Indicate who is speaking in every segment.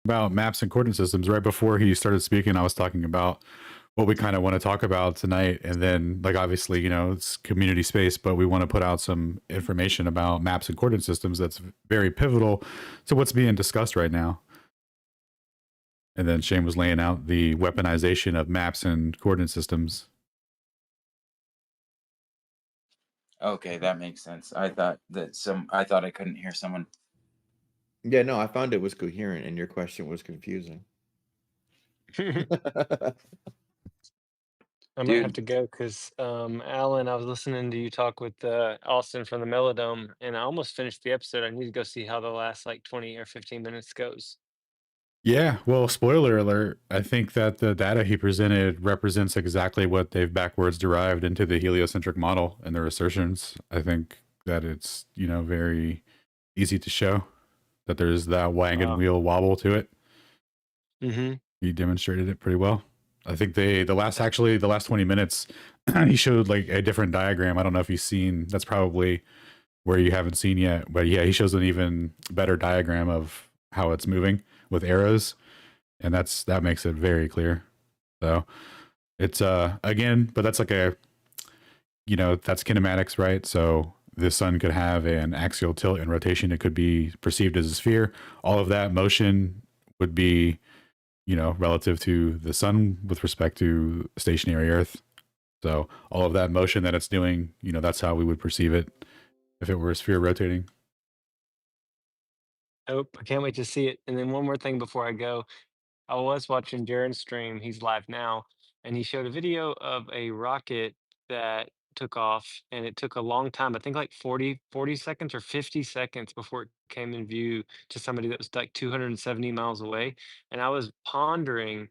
Speaker 1: about maps and coordinate systems. Right before he started speaking, I was talking about what we kind of want to talk about tonight. And then, like, obviously, it's community space, but we want to put out some information about maps and coordinate systems that's very pivotal to what's being discussed right now. And then Shane was laying out the weaponization of maps and coordinate systems.
Speaker 2: Okay, that makes sense. I thought I couldn't hear someone.
Speaker 3: Yeah, no, I found it was coherent and your question was confusing.
Speaker 4: I might have
Speaker 2: Dude,
Speaker 4: to go because, Alan, I was listening to you talk with Austin from the Melodome, and I almost finished the episode. I need to go see how the last like 20 or 15 minutes goes.
Speaker 1: Yeah, well, spoiler alert. I think that the data he presented represents exactly what they've backwards derived into the heliocentric model and their assertions. I think that it's, very easy to show that there's that wagon
Speaker 4: Wow.
Speaker 1: wheel wobble to it.
Speaker 4: Mm-hmm.
Speaker 1: He demonstrated it pretty well. I think the last 20 minutes, he showed like a different diagram. I don't know if you've seen, that's probably where you haven't seen yet, but yeah, he shows an even better diagram of how it's moving with arrows, and that makes it very clear. So it's again, but that's like that's kinematics, right? So the sun could have an axial tilt and rotation. It could be perceived as a sphere. All of that motion would be, relative to the sun with respect to stationary Earth. So all of that motion that it's doing, that's how we would perceive it if it were a sphere rotating.
Speaker 4: Oh, I can't wait to see it. And then one more thing before I go. I was watching Jaren's stream, he's live now, and he showed a video of a rocket that took off and it took a long time. I think like 40 seconds or 50 seconds before it came in view to somebody that was like 270 miles away. And I was pondering,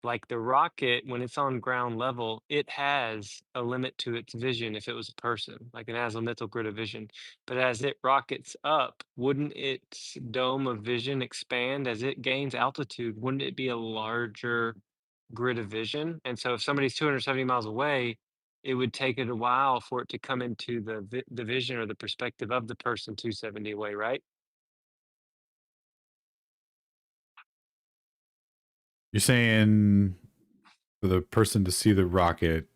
Speaker 4: like, the rocket, when it's on ground level, it has a limit to its vision if it was a person, like an azimuthal grid of vision. But as it rockets up, wouldn't its dome of vision expand as it gains altitude? Wouldn't it be a larger grid of vision? And so if somebody's 270 miles away, it would take it a while for it to come into the vision or the perspective of the person 270 away, right?
Speaker 1: You're saying for the person to see the rocket.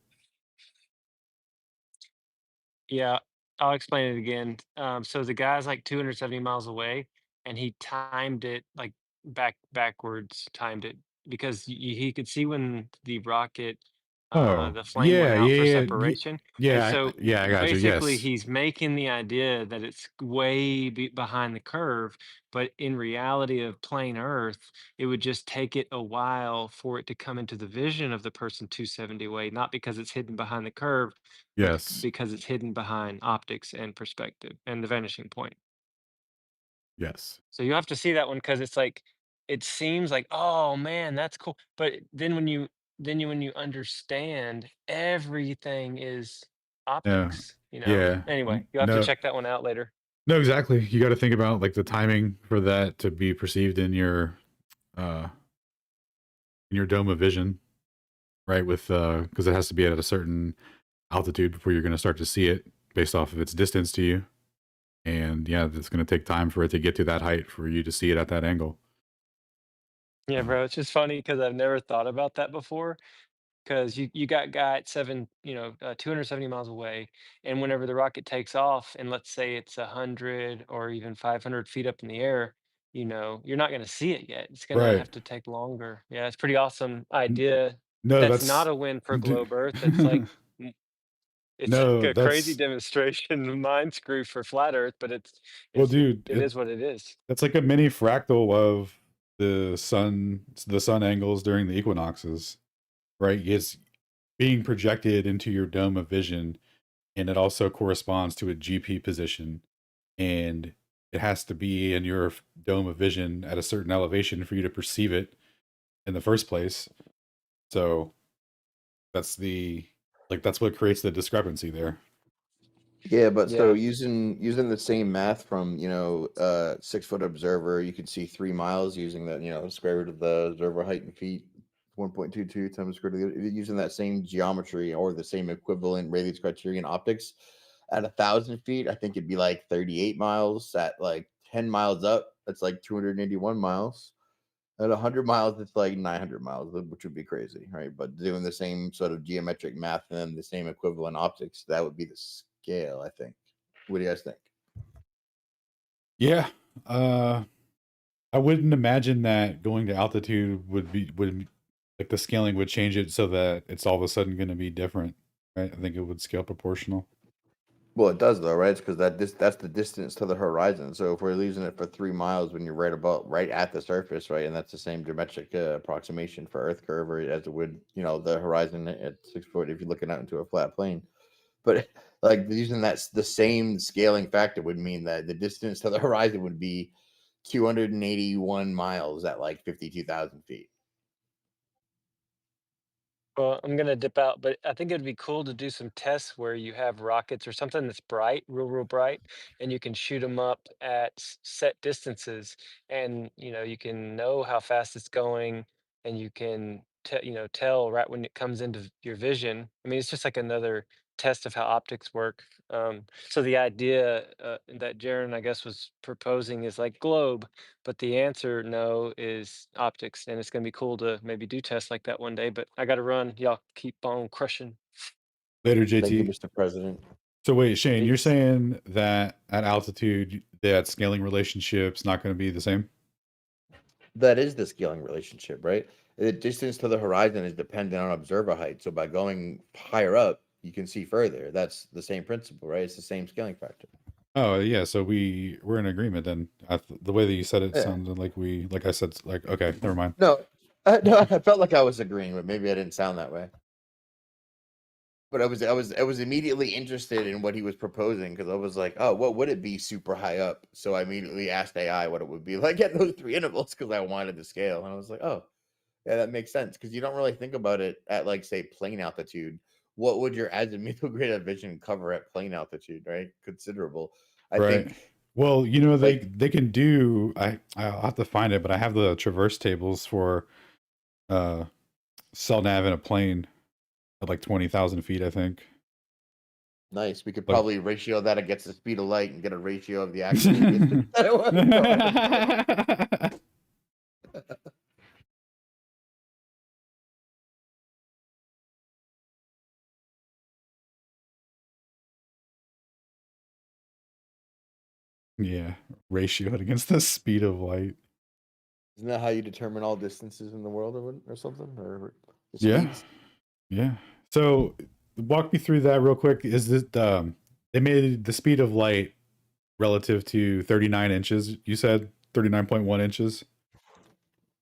Speaker 4: Yeah, I'll explain it again. So the guy's like 270 miles away, and he timed it like backwards, timed it because he could see when the rocket,
Speaker 1: Oh,
Speaker 4: the flame went
Speaker 1: yeah,
Speaker 4: out for
Speaker 1: yeah, yeah,
Speaker 4: separation, and
Speaker 1: yeah,
Speaker 4: so
Speaker 1: yeah. I got you.
Speaker 4: basically
Speaker 1: Yes,
Speaker 4: he's making the idea that it's way behind the curve, but in reality of plain Earth, it would just take it a while for it to come into the vision of the person 270 away, not because it's hidden behind the curve but
Speaker 1: yes,
Speaker 4: because it's hidden behind optics and perspective and the vanishing point.
Speaker 1: yes.
Speaker 4: So you have to see that one because it's like it seems like, "Oh, man, that's cool." But when you understand everything is
Speaker 1: Yeah,
Speaker 4: optics, you know?
Speaker 1: yeah.
Speaker 4: Anyway, you'll have to
Speaker 1: No,
Speaker 4: check that one out later.
Speaker 1: no, exactly. You got to think about like the timing for that to be perceived uh in your dome of vision, right? With because it has to be at a certain altitude before you're going to start to see it based off of its distance to you. And yeah, it's going to take time for it to get to that height for you to see it at that angle.
Speaker 4: Yeah, bro, it's just funny because 'cause I've never thought about that before. 'Cause you got guy at 270 miles away, and whenever the rocket takes off, and let's say it's 100 or even 500 feet up in the air, you're not gonna see it yet. It's gonna
Speaker 1: Right.
Speaker 4: have to take longer. Yeah, it's pretty awesome idea.
Speaker 1: No,
Speaker 4: That's not
Speaker 1: that's
Speaker 4: a win for globe Earth. It's like mm, it's like
Speaker 1: no,
Speaker 4: a crazy
Speaker 1: that's
Speaker 4: demonstration mind screw for flat Earth, but it's
Speaker 1: well,
Speaker 4: it's it
Speaker 1: dude.
Speaker 4: it is what it is.
Speaker 1: That's like a mini fractal of the sun angles during the equinoxes, right? It's being projected into your dome of vision, and it also corresponds to a GP position, and it has to be in your dome of vision at a certain elevation for you to perceive it in the first place. So that's the that's what creates the discrepancy there.
Speaker 3: Yeah, but so
Speaker 4: Yeah.
Speaker 3: using the same math from 6 foot observer, you could see 3 miles using that square root of the observer height in feet, 1.22 times square root of using that same geometry or the same equivalent Rayleigh's criterion optics at 1,000 feet. I think it'd be like 38 miles. At like 10 miles up, that's like 281 miles. At 100 miles, it's like 900 miles, which would be crazy, right? But doing the same sort of geometric math and then the same equivalent optics, that would be the scale, I think. What do you guys think?
Speaker 1: Yeah. I wouldn't imagine that going to altitude would like the scaling would change it so that it's all of a sudden going to be different, right? I think it would scale proportional.
Speaker 3: Well, it does though, right? It's because that's the distance to the horizon. So if we're losing it for 3 miles when you're right at the surface, right, and that's the same geometric approximation for Earth curve, or as it would, the horizon at 6 foot if you're looking out into a flat plane. But like using that's the same scaling factor would mean that the distance to the horizon would be 281 miles at like 52,000 feet.
Speaker 4: Well, I'm gonna dip out, but I think it'd be cool to do some tests where you have rockets or something that's bright, real bright, and you can shoot them up at set distances, and you can know how fast it's going, and you can tell right when it comes into your vision. I mean, it's just like another test of how optics work. So the idea that Jaron, I guess, was proposing is like globe, but the answer no is optics, and it's gonna be cool to maybe do tests like that one day. But I gotta run. Y'all keep on crushing.
Speaker 1: Later,
Speaker 3: Thank you,
Speaker 1: JT.
Speaker 3: Mr. President.
Speaker 1: So wait, Shane, you're
Speaker 3: Peace.
Speaker 1: saying that at altitude that scaling relationship's not going to be the same?
Speaker 3: That is the scaling relationship, right? The distance to the horizon is dependent on observer height. So by going higher up, you can see further. That's the same principle, right? It's the same scaling factor.
Speaker 1: Oh yeah, so we're in agreement then. The way that you said it
Speaker 3: Yeah.
Speaker 1: sounded like I said, like, okay, never mind.
Speaker 3: No, I felt like I was agreeing, but maybe I didn't sound that way. But I was immediately interested in what he was proposing because I was like, oh, what would it be super high up? So I immediately asked AI what it would be like at those three intervals because I wanted the scale, and I was like, oh, yeah, that makes sense because you don't really think about it at like say plane altitude. What would your azimuthal grid of vision cover at plane altitude? Right, considerable. I
Speaker 1: Right.
Speaker 3: think
Speaker 1: Well,
Speaker 3: like
Speaker 1: they can do. I'll have to find it, but I have the traverse tables for uh cell nav in a plane at like 20,000 feet, I think.
Speaker 3: nice. We could
Speaker 1: Like,
Speaker 3: probably ratio that against the speed of light and get a ratio of the actual distance that it was.
Speaker 1: yeah, ratio it against the speed of light.
Speaker 3: Isn't that how you determine all distances in the world or something? Or the
Speaker 1: Yeah,
Speaker 3: speeds?
Speaker 1: yeah. So walk me through that real quick. Is this they made the speed of light relative to 39 inches? You said 39.1 inches.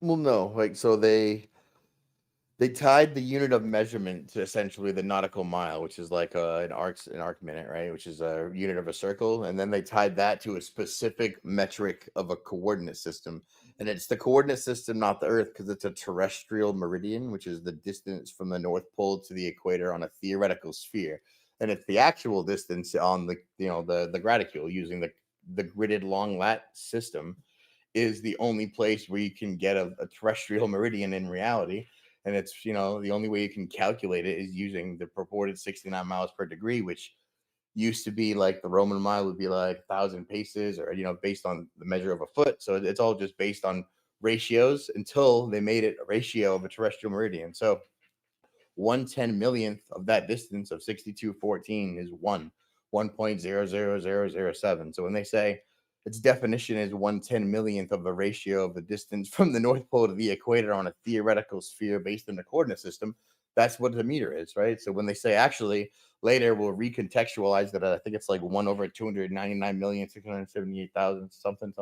Speaker 3: Well, no. Like so they tied the unit of measurement to essentially the nautical mile, which is like an arc minute, right? Which is a unit of a circle, and then they tied that to a specific metric of a coordinate system, and it's the coordinate system, not the Earth, because it's a terrestrial meridian, which is the distance from the North Pole to the equator on a theoretical sphere, and it's the actual distance on the graticule using the gridded long lat system is the only place where you can get a terrestrial meridian in reality. And it's, the only way you can calculate it is using the purported 69 miles per degree, which used to be like the Roman mile would be like 1,000 paces or, based on the measure of a foot. So it's all just based on ratios until they made it a ratio of a terrestrial meridian. So 1/10 millionth of that distance of 6214 is 1.00007. So when they say its definition is 1/10 millionth of the ratio of the distance from the North Pole to the equator on a theoretical sphere based in the coordinate system, that's what the meter is, right? So when they say actually later we'll recontextualize that, I think it's like 1/299,678,000 something,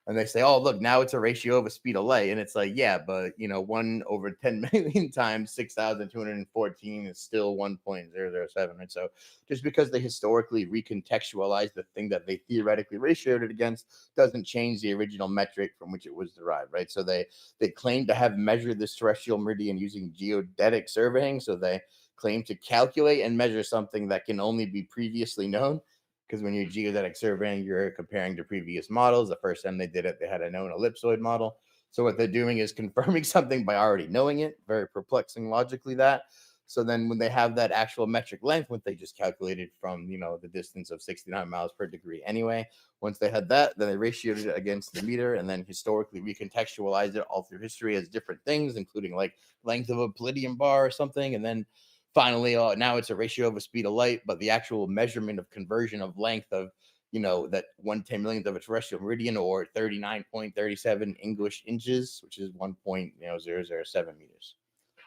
Speaker 3: and they say, "Oh, look, now it's a ratio of a speed of light," and it's like, yeah, but 1/10 million times 6,214 is still 1.007, right? So just because they historically recontextualize the thing that they theoretically ratioed it against doesn't change the original metric from which it was derived, right? So they claim to have measured this terrestrial meridian using geodetic surveying, so they claim to calculate and measure something that can only be previously known because when you're geodetic surveying, you're comparing to previous models. The first time they did it, they had a known ellipsoid model. So what they're doing is confirming something by already knowing it. Very perplexing logically that. So then when they have that actual metric length, what they just calculated from, the distance of 69 miles per degree anyway, once they had that, then they ratioed it against the meter, and then historically recontextualized it all through history as different things, including like length of a palladium bar or something. And then finally, now it's a ratio of a speed of light, but the actual measurement of conversion of length of, that 1/10 millionth of a terrestrial meridian, or 39.37 English inches, which is 1.007 meters.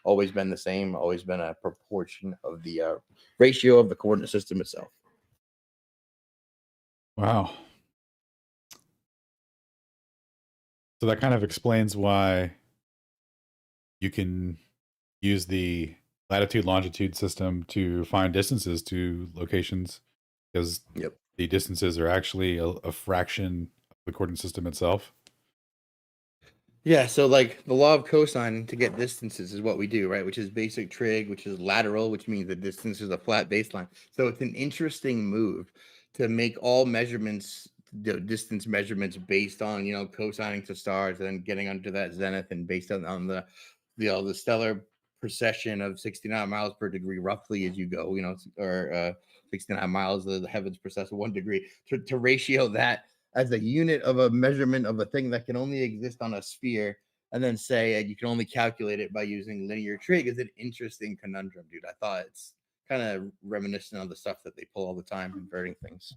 Speaker 3: Always been the same, always been a proportion of the ratio of the coordinate system itself.
Speaker 1: Wow. So that kind of explains why you can use the latitude longitude system to find distances to locations, because
Speaker 3: Yep.
Speaker 1: the distances are actually a fraction of the coordinate system itself.
Speaker 3: Yeah, so like the law of cosine to get distances is what we do, right? Which is basic trig, which is lateral, which means the distance is a flat baseline. So it's an interesting move to make all measurements, distance measurements based on, cosining to stars and getting under that zenith, and based on the stellar precession of 69 miles per degree roughly as you go, or 69 miles, the heavens precess 1 degree, to ratio that as a unit of a measurement of a thing that can only exist on a sphere, and then say you can only calculate it by using linear trig, is an interesting conundrum, dude. I thought it's kind of reminiscent of the stuff that they pull all the time, inverting things.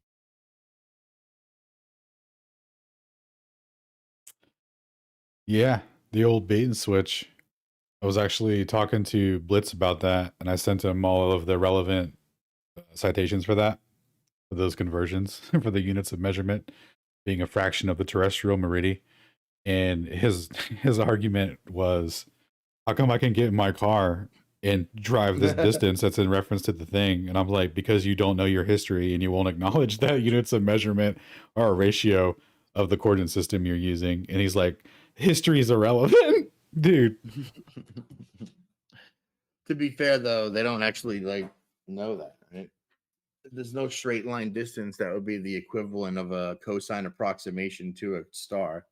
Speaker 1: Yeah, the old bait and switch. I was actually talking to Blitz about that, and I sent him all of the relevant citations for that, for those conversions, for the units of measurement being a fraction of the terrestrial meridian. And his argument was, how come I can get in my car and drive this distance that's in reference to the thing? And I'm like, because you don't know your history and you won't acknowledge that units of measurement are a ratio of the coordinate system you're using. And he's like, history is irrelevant. Dude.
Speaker 3: To be fair, though, they don't actually know that, right? There's no straight line distance that would be the equivalent of a cosine approximation to a star.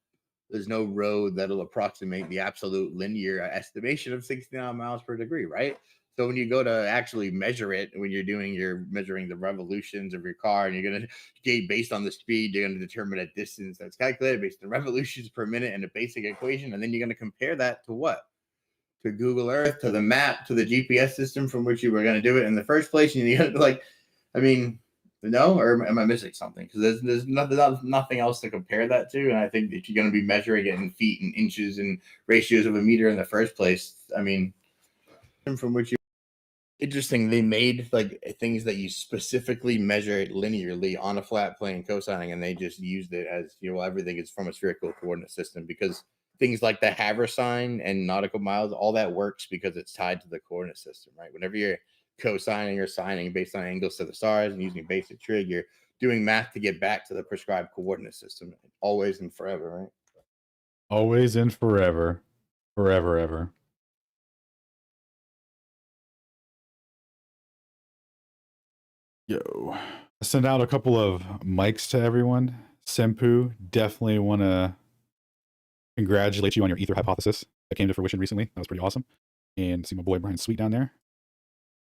Speaker 3: There's no road that'll approximate the absolute linear estimation of 69 miles per degree, right? So when you go to actually measure it, when you're measuring the revolutions of your car, and you're going to gauge based on the speed, you're going to determine a distance that's calculated based on revolutions per minute and a basic equation. And then you're going to compare that to what? To Google Earth, to the map, to the GPS system from which you were going to do it in the first place. And you no, or am I missing something? Because there's nothing else to compare that to. And I think if you're going to be measuring it in feet and inches and ratios of a meter in the first place, from which you, interesting, they made things that you specifically measure it linearly on a flat plane cosining, and they just used it as, everything is from a spherical coordinate system, because things like the Haver sign and nautical miles, all that works because it's tied to the coordinate system, right? Whenever you're cosigning or signing based on angles to the stars and using basic trig, you're doing math to get back to the prescribed coordinate system, always and forever, right?
Speaker 1: Always and forever. Forever, ever. Yo. I sent out a couple of mics to everyone. Sempu, definitely want to congratulate you on your Aether hypothesis that came to fruition recently. That was pretty awesome. And see my boy Brian Sweet down there.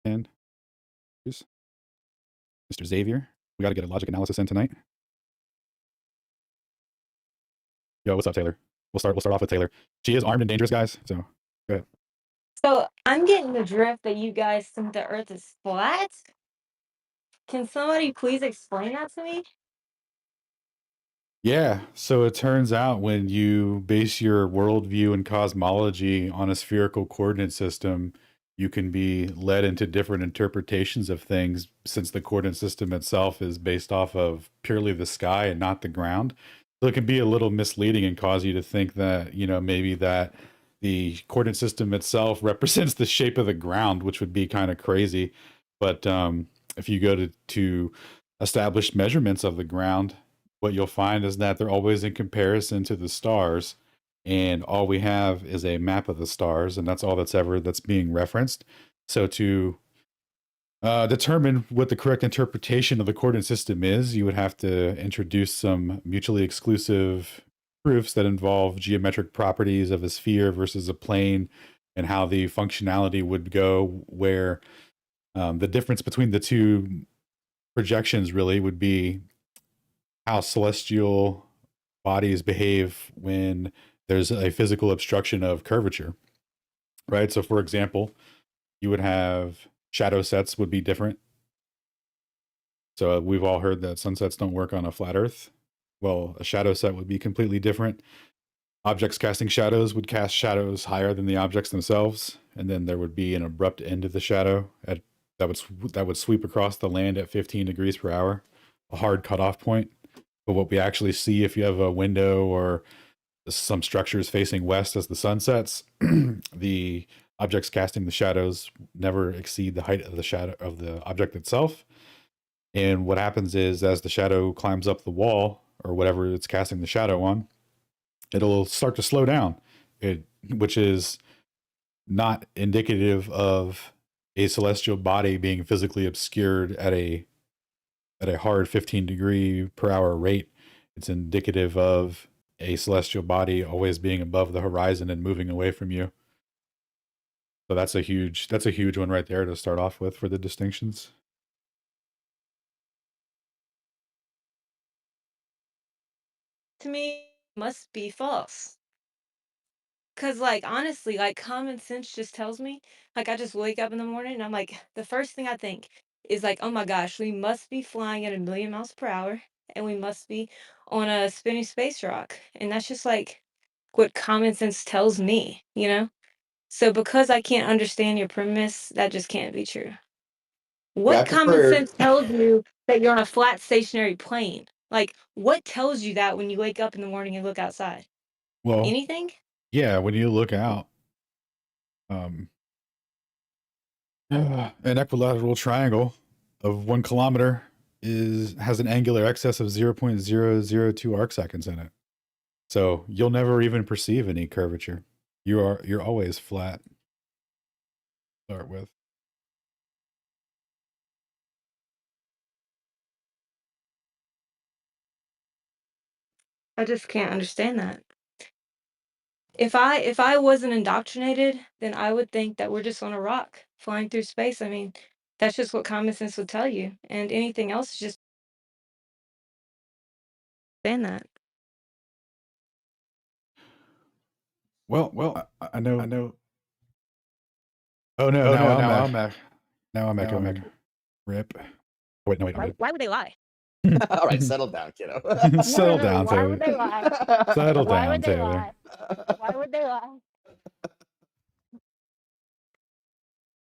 Speaker 1: And Mr. Xavier. We got to get a logic analysis in tonight. Yo, what's up, Taylor? We'll start off with Taylor. She is armed and dangerous, guys. So go ahead.
Speaker 5: So I'm getting the drift that you guys think the Earth is flat. Can somebody please explain that to me?
Speaker 1: Yeah, so it turns out when you base your worldview and cosmology on a spherical coordinate system, you can be led into different interpretations of things, since the coordinate system itself is based off of purely the sky and not the ground. So it can be a little misleading and cause you to think that, maybe that the coordinate system itself represents the shape of the ground, which would be kind of crazy. But if you go to established measurements of the ground, what you'll find is that they're always in comparison to the stars, and all we have is a map of the stars, and that's all that's being referenced. So to determine what the correct interpretation of the coordinate system is, you would have to introduce some mutually exclusive proofs that involve geometric properties of a sphere versus a plane and how the functionality would go, where the difference between the two projections really would be how celestial bodies behave when there's a physical obstruction of curvature, right? So for example, you would have shadow sets would be different. So we've all heard that sunsets don't work on a flat earth. Well, a shadow set would be completely different. Objects casting shadows would cast shadows higher than the objects themselves, and then there would be an abrupt end of the shadow that would sweep across the land at 15 degrees per hour, a hard cutoff point. But what we actually see, if you have a window or some structures facing west as the sun sets, the objects casting the shadows never exceed the height of the shadow of the object itself. And what happens is, as the shadow climbs up the wall or whatever it's casting the shadow on, it'll start to slow down, which is not indicative of a celestial body being physically obscured at a hard 15 degree per hour rate. It's indicative of a celestial body always being above the horizon and moving away from you. So that's a huge one right there to start off with for the distinctions.
Speaker 5: To me, must be false. Cause like honestly, like common sense just tells me, like I just wake up in the morning and I'm like, the first thing I think is like, oh my gosh, we must be flying at 1,000,000 miles per hour and we must be on a spinning space rock. And that's just like what common sense tells me, you know? So because I can't understand your premise, that just can't be true.
Speaker 3: Yeah, I
Speaker 5: What common
Speaker 3: prefer.
Speaker 5: sense tells you that you're on a flat stationary plane? Like, what tells you that when you wake up in the morning and look outside?
Speaker 1: Well,
Speaker 5: Anything?
Speaker 1: yeah, when you look out, an equilateral triangle of 1 kilometer has an angular excess of 0.002 arcseconds in it. So you'll never even perceive any curvature. You're always flat. Start with.
Speaker 5: I just can't understand that. If I wasn't indoctrinated, then I would think that we're just on a rock flying through space. I mean, that's just what common sense would tell you, and anything else is just saying that.
Speaker 1: Well, I know. Oh no, now I'm echoing. Rip. Wait, no, wait, I'm
Speaker 5: Why would they lie?
Speaker 3: All right, settle down, kiddo.
Speaker 1: Settle down,
Speaker 5: Why
Speaker 1: Taylor.
Speaker 5: would they lie?
Speaker 1: Settle
Speaker 5: Why
Speaker 1: down,
Speaker 5: would they
Speaker 1: Taylor.
Speaker 5: lie? Why would they lie?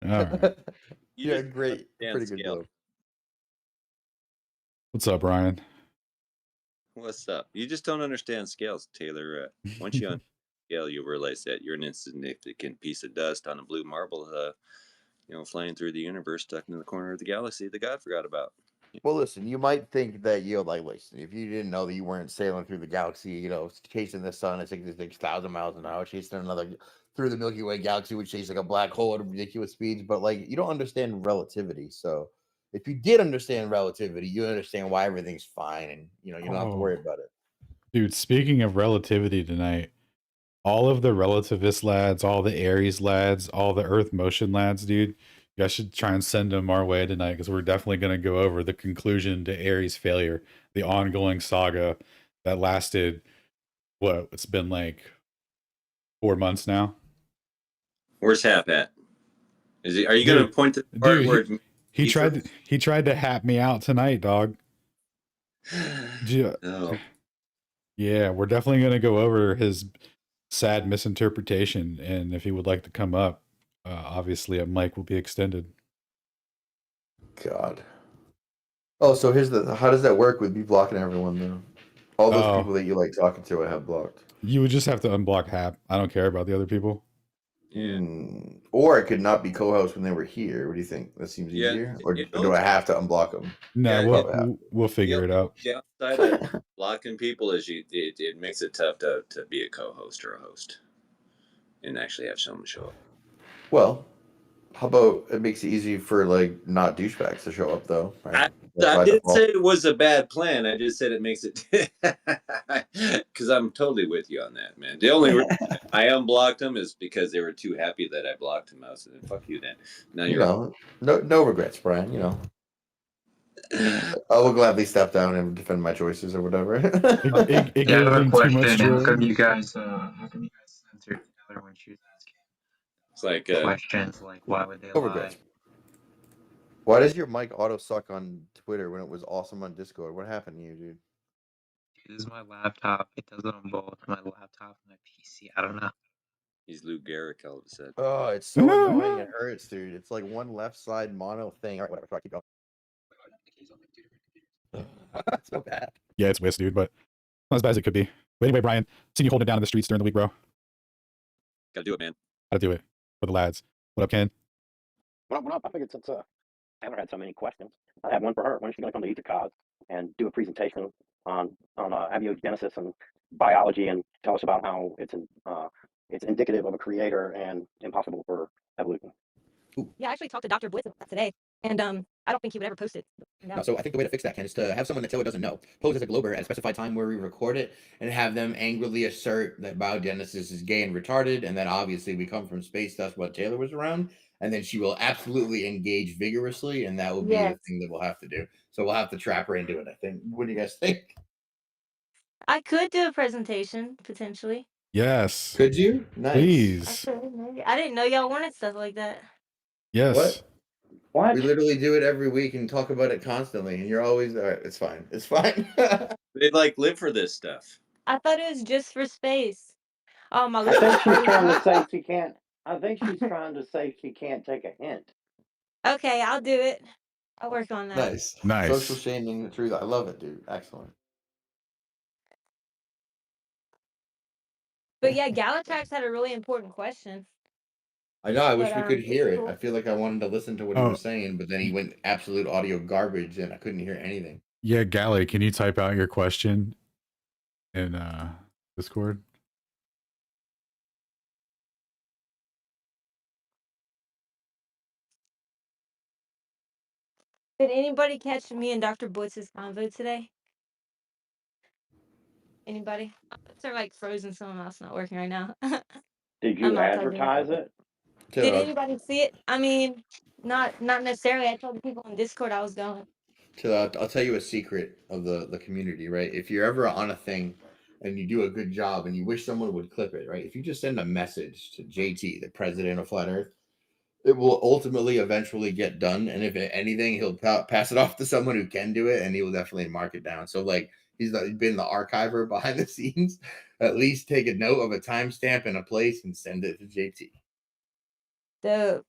Speaker 1: All right.
Speaker 3: Yeah,
Speaker 6: just
Speaker 3: great.
Speaker 6: understand
Speaker 3: Pretty good
Speaker 6: scale.
Speaker 3: joke.
Speaker 1: What's up, Ryan?
Speaker 6: What's up? You just don't understand scales, Taylor. Once you understand scale, you'll realize that you're an insignificant piece of dust on a blue marble, flying through the universe, stuck in the corner of the galaxy that God forgot about.
Speaker 3: Well, listen, you might think that listen, if you didn't know that you weren't sailing through the galaxy, chasing the sun at 66,000 miles an hour, chasing another through the Milky Way galaxy, which chase like a black hole at ridiculous speeds, but like you don't understand relativity. So if you did understand relativity, you understand why everything's fine, and you don't have to worry about it.
Speaker 1: Dude, speaking of relativity tonight, all of the relativist lads, all the Aries lads, all the Earth motion lads, dude, you guys should try and send them our way tonight, because we're definitely going to go over the conclusion to Aries failure, the ongoing saga that lasted, it's been like 4 months now.
Speaker 6: Where's Hap at? Are you going to point to the part where
Speaker 1: he tried to hap me out tonight, dog.
Speaker 6: Oh.
Speaker 1: Yeah, we're definitely going to go over his sad misinterpretation, and if he would like to come up, obviously a mic will be extended.
Speaker 3: God. Oh, so how does that work with me blocking everyone though? All those people that you like talking to, I have blocked.
Speaker 1: You would just have to unblock Hap. I don't care about the other people.
Speaker 6: Yeah.
Speaker 3: Or I could not be co-host when they were here. What do you think? That seems easier? Or do I have to unblock them?
Speaker 1: No, we'll figure it out.
Speaker 6: The outside of blocking people is it makes it tough to be a co-host or a host and actually have someone show up.
Speaker 3: Well, how about it makes it easy for like not douchebags to show up though, right?
Speaker 6: I
Speaker 3: by
Speaker 6: didn't
Speaker 3: default.
Speaker 6: say it was a bad plan. I just said it makes it because I'm totally with you on that, man. The only reason I unblocked them is because they were too happy that I blocked them. I was like, "Fuck you, then." Now
Speaker 3: You
Speaker 6: you're
Speaker 3: know, no regrets, Brian. You know, I will gladly step down and defend my choices or whatever.
Speaker 1: It
Speaker 7: Yeah, I
Speaker 1: gave
Speaker 7: have a
Speaker 1: them too much
Speaker 7: question. How
Speaker 1: joy.
Speaker 7: come you guys censored Taylor when she was asking
Speaker 6: It's like
Speaker 7: questions like why would they
Speaker 3: No
Speaker 7: lie?
Speaker 3: regrets. Why does your mic auto suck on Twitter when it was awesome on Discord? What happened to you, dude?
Speaker 7: This is my laptop. It does it on both my laptop and my PC. I don't know.
Speaker 6: he's Lou Gehrig all of a sudden.
Speaker 3: Oh, it's so annoying. It hurts, dude. It's like one left side mono thing. All right, whatever. Sorry, keep going. So bad.
Speaker 1: Yeah, it's whist, dude, but not as bad as it could be. But anyway, Brian, seen you holding it down in the streets during the week, bro.
Speaker 6: Gotta do it, man.
Speaker 1: Gotta do it for the lads. What up, Ken?
Speaker 8: What up? I figured since Taylor had so many questions, I have one for her. When is she going to come to EtherCOD and do a presentation on abiogenesis and biology and tell us about how it's indicative of a creator and impossible for evolution?
Speaker 5: Yeah, I actually talked to Dr. Blitz about that today, and I don't think he would ever post it.
Speaker 3: No, so I think the way to fix that, Ken, is to have someone that Taylor doesn't know pose as a glober at a specified time where we record it and have them angrily assert that biogenesis is gay and retarded, and that obviously we come from space dust while Taylor was around, and then she will absolutely engage vigorously, and that will be
Speaker 5: Yes.
Speaker 3: the thing that we'll have to do. So we'll have to trap her into it, I think. What do you guys think?
Speaker 5: I could do a presentation potentially.
Speaker 1: Yes.
Speaker 3: Could you? Nice.
Speaker 5: I
Speaker 1: Please.
Speaker 5: could, maybe. I didn't know y'all wanted stuff like that.
Speaker 1: Yes.
Speaker 3: What?
Speaker 8: What?
Speaker 3: We literally do it every week and talk about it constantly, and you're always all right. It's fine. It's fine.
Speaker 6: They like live for this stuff.
Speaker 5: I thought it was just for space. Oh my
Speaker 8: I think she's trying to
Speaker 5: God.
Speaker 8: say she can't. I think she's trying to say she can't take a hint.
Speaker 5: Okay, I'll do it. I'll work on that.
Speaker 3: Nice.
Speaker 1: Nice.
Speaker 3: Social shaming the truth. I love it, dude. Excellent.
Speaker 5: But yeah, Galatrax had a really important question.
Speaker 3: I know. I wish
Speaker 5: But,
Speaker 3: we could
Speaker 5: it's
Speaker 3: hear it.
Speaker 5: cool.
Speaker 3: I feel like I wanted to listen to what he
Speaker 1: Oh.
Speaker 3: was saying, but then he went absolute audio garbage, and I couldn't hear anything.
Speaker 1: Yeah, Gally, can you type out your question in Discord?
Speaker 5: Did anybody catch me and Dr. Blitz's convo today? Anybody? They're like frozen. Someone else not working right now.
Speaker 8: Did
Speaker 5: I'm
Speaker 8: you
Speaker 5: not typing
Speaker 8: advertise it?
Speaker 5: Did anybody see it? I mean, not necessarily. I told the people on Discord I was going.
Speaker 3: I'll tell you a secret of the community, right? If you're ever on a thing and you do a good job and you wish someone would clip it, right? If you just send a message to JT, the president of Flat Earth, it will ultimately eventually get done. And if anything, he'll pass it off to someone who can do it, and he will definitely mark it down. So like he's been the archiver behind the scenes. At least take a note of a timestamp and a place and send it to JT.
Speaker 5: Dope.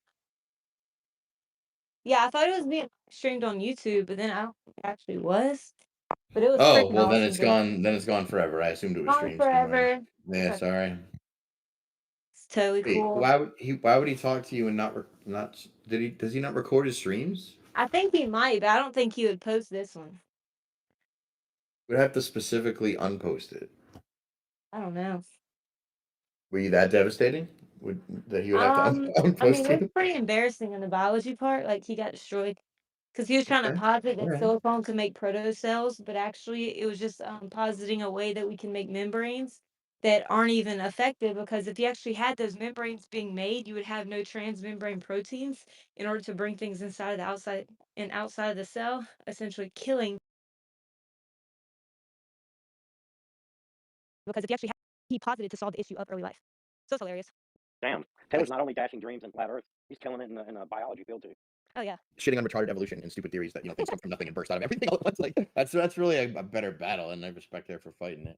Speaker 5: Yeah, I thought it was being streamed on YouTube, but then I don't think it actually was. But it was
Speaker 3: Oh
Speaker 5: freaking
Speaker 3: well, then
Speaker 5: awesome,
Speaker 3: it's
Speaker 5: dude.
Speaker 3: gone. Then it's gone forever. I assumed it was
Speaker 5: Gone
Speaker 3: streamed somewhere.
Speaker 5: forever.
Speaker 3: Yeah, sorry.
Speaker 5: It's totally
Speaker 3: Wait,
Speaker 5: cool.
Speaker 3: why would he talk to you and not does he not record his streams?
Speaker 5: I think he might, but I don't think he would post this one.
Speaker 3: Would have to specifically unpost it.
Speaker 5: I don't know.
Speaker 3: Were you that devastating? That he would have to unpost
Speaker 5: I mean,
Speaker 3: you?
Speaker 5: it's pretty embarrassing in the biology part. Like he got destroyed because he was trying to
Speaker 3: Okay,
Speaker 5: posit that
Speaker 3: alright.
Speaker 5: silicone could make protocells, but actually it was just positing a way that we can make membranes that aren't even effective, because if you actually had those membranes being made, you would have no transmembrane proteins in order to bring things inside of the outside and outside of the cell, essentially killing. Because if you actually had, he posited to solve the issue of early life. So it's hilarious.
Speaker 8: Damn, Taylor's not only dashing dreams in Flat Earth, he's killing it in the biology field too.
Speaker 5: Oh yeah.
Speaker 3: Shitting on retarded evolution and stupid theories that things come from nothing and burst out of everything all at once. Like that's really a better battle, and I respect her for fighting it.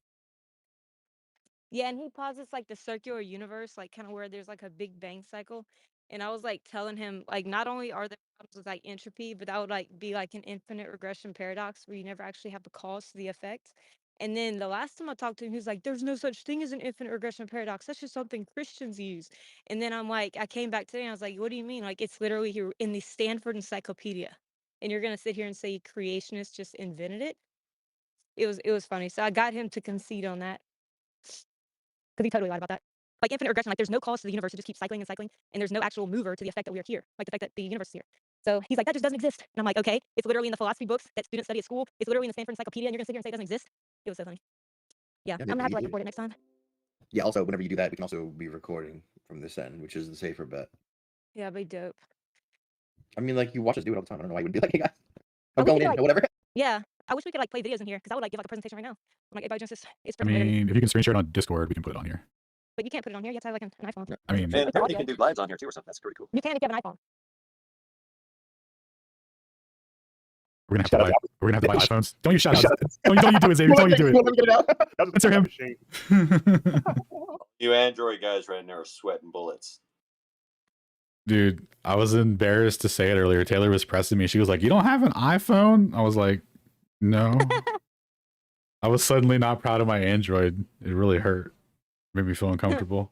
Speaker 5: Yeah, and he posits like the circular universe, like kind of where there's like a big bang cycle. And I was like telling him, like, not only are there problems with like entropy, but that would like be like an infinite regression paradox where you never actually have the cause to the effect. And then the last time I talked to him, he was like, there's no such thing as an infinite regression paradox. That's just something Christians use. And then I'm like, I came back today and I was like, what do you mean? Like, it's literally here in the Stanford Encyclopedia. And you're going to sit here and say creationists just invented it? It was funny. So I got him to concede on that. Because he totally lied about that. Like infinite regression, like there's no cause to the universe to just keep cycling and cycling, and there's no actual mover to the effect that we are here, like the fact that the universe is here. So he's like, that just doesn't exist. And I'm like, okay, it's literally in the philosophy books that students study at school. It's literally in the Stanford Encyclopedia, and you're gonna sit here and say it doesn't exist? It was so funny. Yeah,
Speaker 3: Yeah,
Speaker 5: I'm gonna have to like record it next time.
Speaker 3: Yeah. Also, whenever you do that, we can also be recording from this end, which is the safer bet.
Speaker 5: Yeah, it'd be dope.
Speaker 3: I mean, like you watch us do it all the time. I don't know why you would be like, hey guys,
Speaker 5: I
Speaker 3: I'm
Speaker 5: wish we
Speaker 3: going
Speaker 5: could,
Speaker 3: in
Speaker 5: like,
Speaker 3: or whatever.
Speaker 5: Yeah, I wish we could like play videos in here because I would like give like a presentation right now. I'm like, Abiogenesis, it's
Speaker 1: I
Speaker 5: freaking literally.
Speaker 1: mean, if you can screen share it on Discord, we can put it on here.
Speaker 5: But you can't put it on here. You have to have like an iPhone.
Speaker 1: I mean,
Speaker 6: And
Speaker 5: It's
Speaker 6: apparently you
Speaker 5: audio.
Speaker 6: can do lives on here too or something. That's pretty cool.
Speaker 5: You can if you have an iPhone.
Speaker 1: we're gonna have to buy iPhones. Don't you shout out. Don't you do it, Xavier. Don't you do
Speaker 3: Let me get it out.
Speaker 1: Answer him. it.
Speaker 6: You Android guys right now are sweating bullets.
Speaker 1: Dude, I was embarrassed to say it earlier. Taylor was pressing me. She was like, "You don't have an iPhone?" I was like, "No." I was suddenly not proud of my Android. It really hurt. Made me feel uncomfortable.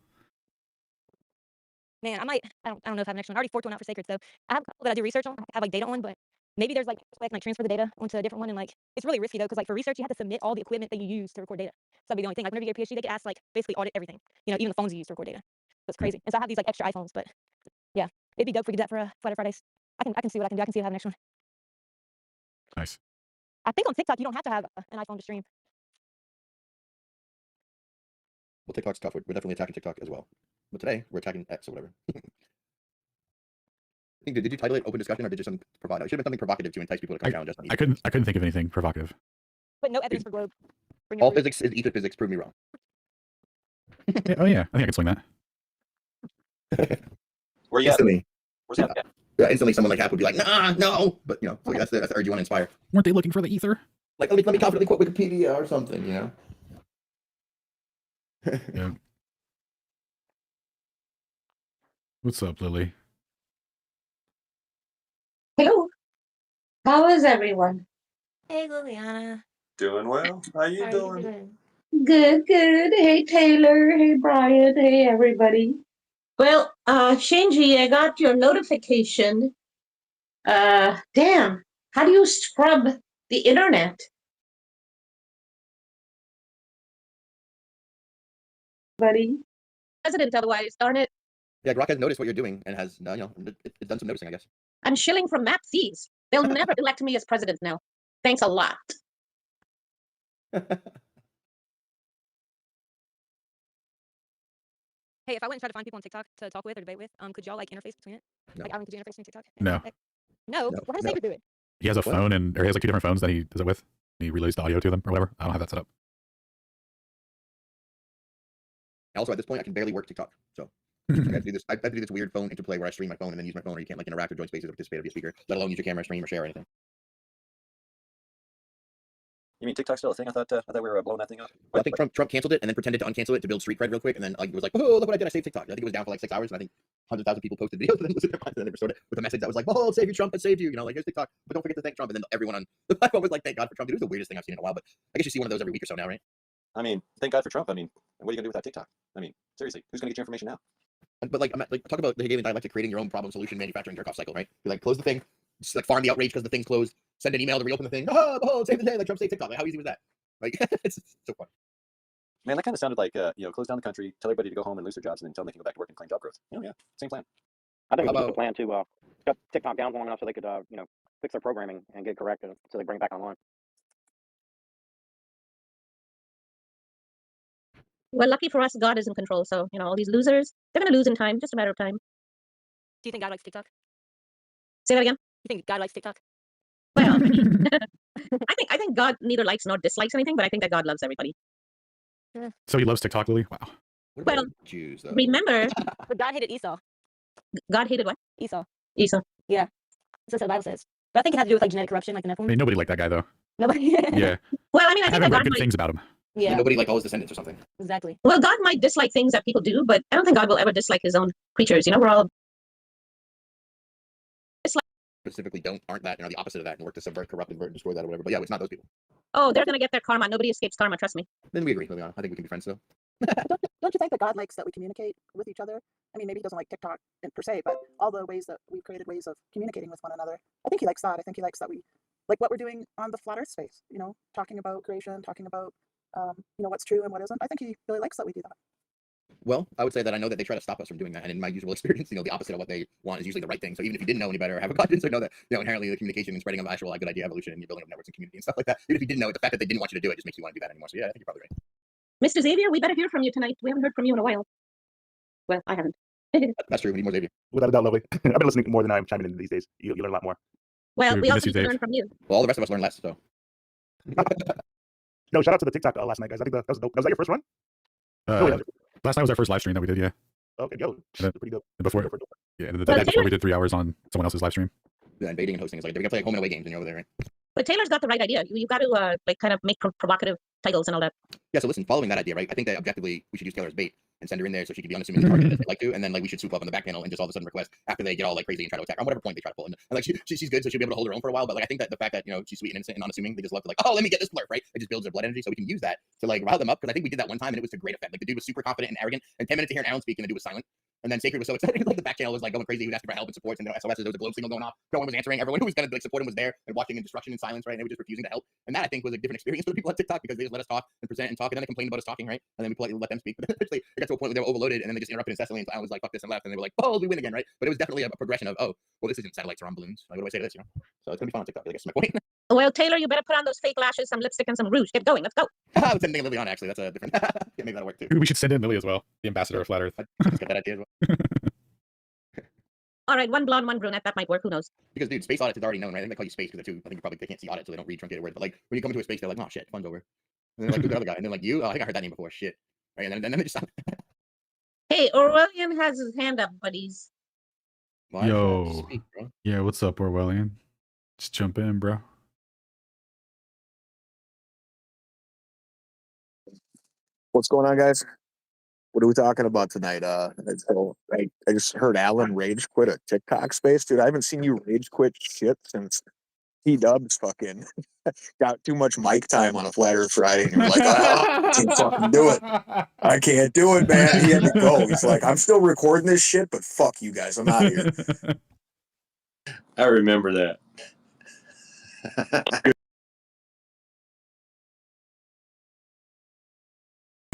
Speaker 5: Man, I don't know if I have an extra one. I already forked one out for Sacred, so I have a couple that I do research on. I have like data on, but maybe there's like a way I can like transfer the data onto a different one, and like it's really risky though, because like for research you have to submit all the equipment that you use to record data. So that'd be the only thing. Like whenever you get a PhD, they could ask like basically audit everything. You know, even the phones you use to record data. So it's crazy. And so I have these like extra iPhones, but yeah, it'd be dope if we could do that for Flight Fridays. I can see what I can do. I can see if I have an extra one.
Speaker 1: Nice.
Speaker 5: I think on TikTok you don't have to have an iPhone to stream.
Speaker 3: Well, TikTok's tough. We're definitely attacking TikTok as well. But today we're attacking X or whatever. I think, did you title it open discussion or did you something provocative? It should have been something provocative to entice people to come down. Just on
Speaker 1: I couldn't think of anything provocative.
Speaker 5: But no evidence for globe. Bring your
Speaker 3: All
Speaker 5: proof.
Speaker 3: physics is ether physics. Prove me wrong.
Speaker 1: Yeah, oh yeah, I think I can swing that.
Speaker 6: Where you at?
Speaker 3: Instantly,
Speaker 6: Where's that at?
Speaker 3: yeah, instantly someone like Hap would be like, nah, no. But you know, so that's the urge you want to inspire.
Speaker 1: Weren't they looking for the ether?
Speaker 3: Like, let me confidently quote Wikipedia or something, you know.
Speaker 1: Yeah. What's up, Lily?
Speaker 9: Hello. How is everyone?
Speaker 5: Hey Liliana.
Speaker 6: Doing well. How you
Speaker 5: How are
Speaker 6: doing?
Speaker 5: you doing?
Speaker 9: Good, good. Hey Taylor. Hey Brian. Hey everybody. Well, Shinji, I got your notification. Damn. How do you scrub the internet? Buddy. President otherwise, darn it.
Speaker 3: Yeah, Grok has noticed what you're doing and has, you know, it's done some noticing, I guess.
Speaker 9: I'm shilling from map fees. They'll never elect me as president now. Thanks a lot.
Speaker 5: Hey, if I went and tried to find people on TikTok to talk with or debate with, could y'all like interface between it?
Speaker 3: No.
Speaker 5: Like, Alan, could you interface between TikTok? and
Speaker 1: No.
Speaker 5: X? No.
Speaker 3: No,
Speaker 5: Why does
Speaker 3: no.
Speaker 5: Sacred do it?
Speaker 1: He has a
Speaker 3: What?
Speaker 1: phone or he has like two different phones that he does it with. And he relays the audio to them or whatever. I don't have that set up.
Speaker 3: Also, at this point, I can barely work TikTok, so I have to do this. I have to do this weird phone interplay where I stream my phone and then use my phone, or you can't like interact or join spaces or participate via speaker, let alone use your camera, stream, or share anything.
Speaker 6: You mean TikTok's still a thing? I thought we were blowing that thing up.
Speaker 3: Well, I think Trump canceled it and then pretended to uncancel it to build street cred real quick, and then like it was like, oh, look what I did, I saved TikTok. I think it was down for like 6 hours, and I think 100,000 people posted videos and then losing their minds, and then they restored it with a message that was like, oh, save you, Trump, it saved you, you know, like here's TikTok, but don't forget to thank Trump. And then everyone on the platform was like, thank God for Trump. Dude, it was the weirdest thing I've seen in a while, but I guess you see one of those every week or so now, right?
Speaker 6: I mean, thank God for Trump. I mean, what are you gonna do without TikTok? I mean, seriously, who's gonna get your information now?
Speaker 3: But like, talk about the Hegelian dialectic, creating your own problem solution manufacturing jerk off cycle, right? You like close the thing, just like farm the outrage because the thing's closed, send an email to reopen the thing. Oh, behold, save the day, like Trump saved TikTok. Like, how easy was that? Like, it's so fun.
Speaker 6: Man, that kind of sounded like close down the country, tell everybody to go home and lose their jobs, and then tell them they can go back to work and claim job growth. Oh yeah, same plan.
Speaker 8: I think
Speaker 3: How
Speaker 8: it was just a
Speaker 3: about-
Speaker 8: plan to shut TikTok down long enough so they could, fix their programming and get it corrected so they bring it back online.
Speaker 9: Well, lucky for us, God is in control. So, you know, all these losers, they're going to lose in time, just a matter of time.
Speaker 5: Do you think God likes TikTok?
Speaker 9: Say that again.
Speaker 5: You think God likes TikTok?
Speaker 9: Well, I think God neither likes nor dislikes anything, but I think that God loves everybody.
Speaker 1: So he loves TikTok, Lily? Wow.
Speaker 3: What
Speaker 9: Well,
Speaker 3: about Jews, though?
Speaker 9: Remember,
Speaker 5: But God hated Esau.
Speaker 9: God hated what?
Speaker 5: Esau.
Speaker 9: Esau.
Speaker 5: That's what the Bible says. But I think it has to do with like genetic corruption, like the
Speaker 1: I
Speaker 5: Nephilim.
Speaker 1: mean, nobody liked that guy though.
Speaker 5: Nobody.
Speaker 1: Yeah.
Speaker 9: Well, I mean, I
Speaker 1: I
Speaker 9: think
Speaker 1: haven't
Speaker 9: that
Speaker 1: read
Speaker 9: God
Speaker 1: good
Speaker 9: might,
Speaker 1: things about him.
Speaker 3: Yeah,
Speaker 5: Yeah.
Speaker 3: nobody like all his descendants or something.
Speaker 5: Exactly.
Speaker 9: well, God might dislike things that people do, but I don't think God will ever dislike his own creatures. You know, we're all
Speaker 3: Specifically, aren't that, you know, the opposite of that and work to subvert, corrupt, invert, and destroy that or whatever. But yeah, it's not those people.
Speaker 9: oh, they're going to get their karma. Nobody escapes karma. Trust me.
Speaker 3: Then we agree, Liliana. I think we can be friends still.
Speaker 10: Don't you think that God likes that we communicate with each other? I mean, maybe he doesn't like TikTok per se, but all the ways that we've created ways of communicating with one another, I think he likes that. I think he likes that we, like what we're doing on the Flat Earth space, you know, talking about creation, talking about, what's true and what isn't. I think he really likes that we do that.
Speaker 3: Well, I would say that I know that they try to stop us from doing that, and in my usual experience, the opposite of what they want is usually the right thing. So even if you didn't know any better or have a conscience, or know that inherently the communication and spreading of actual good idea evolution and you're building up networks and community and stuff like that, even if you didn't know it, the fact that they didn't want you to do it just makes you want to do that anymore. So yeah, I think you're probably right.
Speaker 9: Mr. Xavier, we better hear from you tonight. We haven't heard from you in a while. Well, I haven't.
Speaker 3: That's true. We need more Xavier.
Speaker 11: Without a doubt, lovely. I've been listening more than I'm chiming in these days. You learn a lot more.
Speaker 9: Well,
Speaker 1: Dude,
Speaker 9: we
Speaker 1: we
Speaker 9: also
Speaker 1: miss you,
Speaker 9: need to
Speaker 1: Dave.
Speaker 9: learn from you.
Speaker 3: Well, all the rest of us learn less. So
Speaker 11: No, shout out to the TikTok last night, guys. I think that was dope. Was that your first one? No, wait,
Speaker 1: Last night was our first live stream that we did. Yeah.
Speaker 11: okay, yo,
Speaker 1: And
Speaker 11: pretty dope.
Speaker 1: before, yeah, and the
Speaker 9: Well,
Speaker 1: day before we did 3 hours on someone else's live stream.
Speaker 3: yeah, invading and hosting is like they're gonna play like home and away games, and you're over there, right?
Speaker 9: But Taylor's got the right idea. You got to like kind of make provocative titles and all that.
Speaker 3: Yeah. So listen, following that idea, right? I think that objectively we should use Taylor as bait and send her in there so she can be unassuming and targeted as they like to, and then like we should swoop up on the back panel and just all of a sudden request after they get all like crazy and try to attack on whatever point they try to pull. And like she's good, so she'll be able to hold her own for a while. But like I think that the fact that she's sweet and innocent and unassuming, they just love to like, oh, let me get this blurb, right? It just builds their blood energy, so we can use that to like rile them up. Because I think we did that one time and it was to great effect. Like the dude was super confident and arrogant, and 10 minutes to hear Alan speak, and the dude was silent. And then Sacred was so excited, like the back channel was like going crazy. He was asking for help and support, and there was SOS, there was a globe signal going off. No one was answering. Everyone who was gonna like support him was there and watching in destruction and silence, right? And they were just refusing to help. And that I think was a different experience for the people at TikTok because they just let us talk and present and talk, and then they complained about us talking, right? And then we politely let them speak. But eventually it got to a point where they were overloaded, and then they just interrupted incessantly. And so I was like, "Fuck this," and left. And they were like, "Oh, we win again," right? But it was definitely a progression of, "Oh, well, this isn't satellites or on balloons. Like, what do I say to this?" So it's gonna be fun on TikTok. I guess is my point.
Speaker 9: Well, Taylor, you better put on those fake lashes, some lipstick, and some rouge. Get going. Let's go.
Speaker 3: I was sending Liliana actually. That's a different. Yeah, maybe that'll work too.
Speaker 1: Dude, we should send in Lily as well, the ambassador of Flat Earth.
Speaker 3: I just got that idea as well.
Speaker 9: All right, one blonde, one brunette. That might work. Who knows?
Speaker 3: Because dude, space audits is already known, right? I think they call you space because they're too. I think they can't see audit, so they don't read truncated words. But like when you come into a space, they're like, "Oh shit, fun's over." And they're like, "Who's the other guy?" And then like you, oh, I think I heard that name before. Shit, right? And then they just.
Speaker 9: Hey, Orwellian has his hand up, buddies.
Speaker 3: Why
Speaker 1: Yo.
Speaker 3: speak, bro?
Speaker 1: Yeah, what's up, Orwellian? Just jump in, bro.
Speaker 12: What's going on, guys? What are we talking about tonight? So I just heard Alan rage quit a TikTok space, dude. I haven't seen you rage quit shit since T-Dubs fucking got too much mic time on a Flat Earth Friday, and you're like, I can't fucking do it. I can't do it, man. He had to go. He's like, I'm still recording this shit, but fuck you guys. I'm out of here.
Speaker 6: I remember that.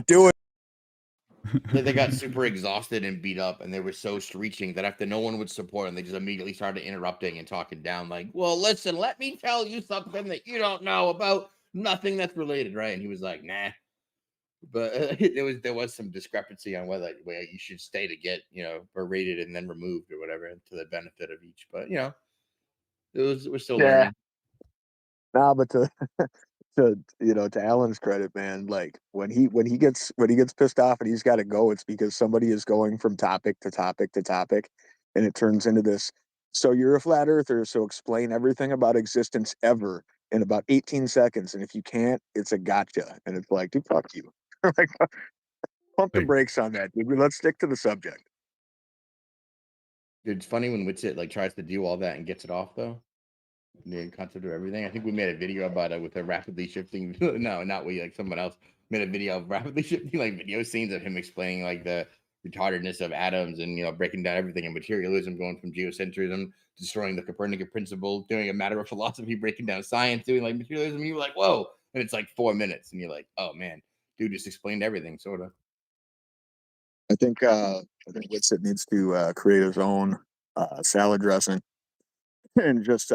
Speaker 12: Do it.
Speaker 3: They got super exhausted and beat up, and they were so screeching that after no one would support them, they just immediately started interrupting and talking down, like, "Well, listen, let me tell you something that you don't know about nothing that's related, right?" And he was like, "Nah." But there was some discrepancy on whether you should stay to get berated and then removed or whatever to the benefit of each. But we're still learning.
Speaker 12: Nah, but to Alan's credit, man, like when he gets pissed off and he's got to go, it's because somebody is going from topic to topic to topic, and it turns into this. So you're a flat earther, so explain everything about existence ever in about 18 seconds, and if you can't, it's a gotcha. And it's like, dude, fuck you. Like, pump the brakes on that, dude. Let's stick to the subject.
Speaker 3: Dude, it's funny when Witsit like tries to do all that and gets it off though. The concept of everything. I think we made a video about it with a rapidly shifting. No, not we. Like someone else made a video of rapidly shifting like video scenes of him explaining like the retardedness of atoms and breaking down everything in materialism, going from geocentrism, destroying the Copernican principle, doing a matter of philosophy, breaking down science, doing like materialism. You were like, whoa, and it's like 4 minutes, and you're like, oh man, dude just explained everything, sort of.
Speaker 12: I think Witsit needs to create his own salad dressing and just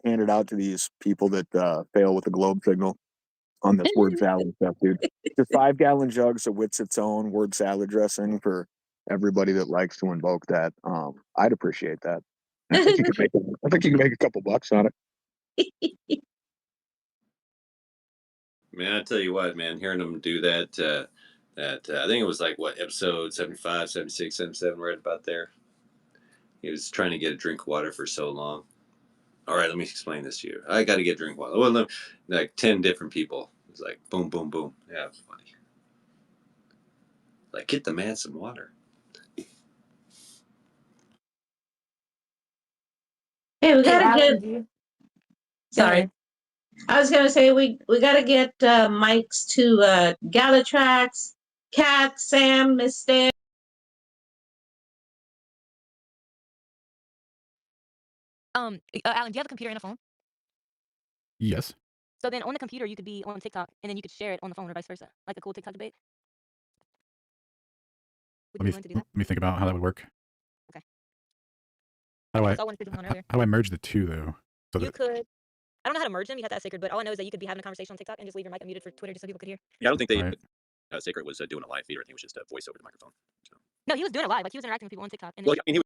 Speaker 12: hand it out to these people that fail with the globe signal on this word salad stuff, dude. Just 5-gallon jugs of Witsit's own word salad dressing for everybody that likes to invoke that. I'd appreciate that. I think you could make a couple bucks on it.
Speaker 6: Man, I tell you what, man, hearing them do that, I think it was like, what, episode 75, 76, 77, right about there. He was trying to get a drink of water for so long. All right, let me explain this to you. I got to get a drink of water. Well, like 10 different people. It's like, boom, boom, boom. Yeah, it was funny. Like, get the man some water.
Speaker 9: Hey, we gotta
Speaker 5: Alan,
Speaker 9: get. Sorry, I was gonna say we gotta get mics to Galatrax, Cat, Sam, Mister.
Speaker 5: Alan, do you have a computer and a phone?
Speaker 1: Yes.
Speaker 5: So then on the computer, you could be on TikTok, and then you could share it on the phone or vice versa, like a cool TikTok debate. Would
Speaker 1: Let
Speaker 5: you be
Speaker 1: me
Speaker 5: willing to do that?
Speaker 1: let me think about how that would work.
Speaker 5: Okay.
Speaker 1: How do
Speaker 5: I
Speaker 1: I
Speaker 5: saw one individual on
Speaker 1: how,
Speaker 5: earlier.
Speaker 1: how do I merge the two though? So
Speaker 5: You
Speaker 1: that
Speaker 5: could. I don't know how to merge them. You have to ask Sacred, but all I know is that you could be having a conversation on TikTok and just leave your mic unmuted for Twitter just so people could hear.
Speaker 6: Yeah, I don't think they.
Speaker 1: right.
Speaker 6: Sacred was doing a live feed, or I think it was just a voice over the microphone. So.
Speaker 5: No, he was doing it live. Like he was interacting with people on TikTok. And then
Speaker 6: Well, I mean, he